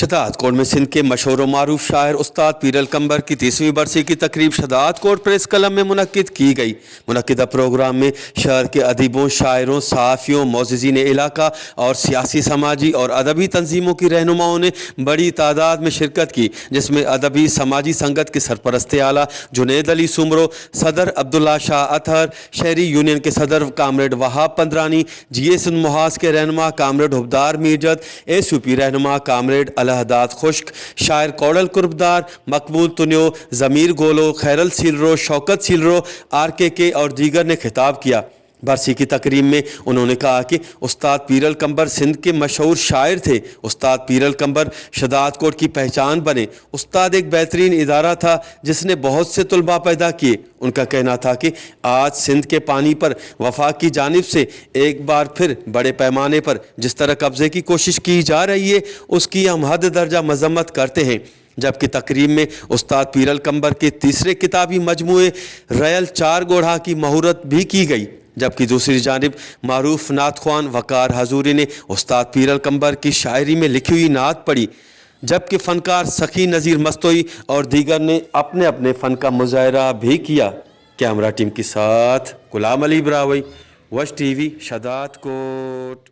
शदात coat में सिंध के मशहूर मारूफ शायर उस्ताद पीर अल कंबर की 30वीं बरसी की तकरीब शदात कोट प्रेस क्लब में मुनक्किद की गई। मुनक्किदा प्रोग्राम में शहर के अदीबों, शायरों, सहाफ़ियों, मोअज़्ज़िज़ीन इलाका और सियासी, समाजी और अदबी तंजीमों की रहनुमाओं ने बड़ी तादाद में शिरकत की, जिसमें अदबी समाजी संगत के सरपरस्त आला जुनैद अली सुमरो, सदर अब्दुल्ला शाह अतहर, शहरी यूनियन के सदर कामरेड वहाब पंद्रानी, GS मुहास के रहनुमा कामरेड हुबदार मीरजद, SUP रहनुमा कामरेड अलहदाद खुश्क, शायर कौड़ल कुर्बदार, मकबूल तुन्यो, ज़मीर गोलो, खैरल सीलरो, शौकत सीलरो, RKK और दीगर ने खिताब किया। बरसी की तकरीब में उन्होंने कहा कि उस्ताद पीर अल कंबर सिंध के मशहूर शायर थे। उस्ताद पीर अल कंबर शदात कोट की पहचान बने। उस्ताद एक बेहतरीन इदारा था जिसने बहुत से तलबा पैदा किए। उनका कहना था कि आज सिंध के पानी पर वफाक की जानिब से एक बार फिर बड़े पैमाने पर जिस तरह कब्ज़े की कोशिश की जा रही है, उसकी हम हद दर्जा मजम्मत करते हैं। जबकि तकरीब में उस्ताद पीर अल कंबर के तीसरे किताबी मजमूए रयल चार गोढ़ा की महूरत भी की गई। जबकि दूसरी जानिब मारूफ नात ख्वान वकार हजूरी ने उस्ताद पीर अल कंबर की शायरी में लिखी हुई नात पढ़ी, जबकि फ़नकार सखी नज़ीर मस्तोई और दीगर ने अपने अपने फ़न का मुजाहरा भी किया। कैमरा टीम के साथ गुलाम अली ब्रावई, वश TV, शदात कोट।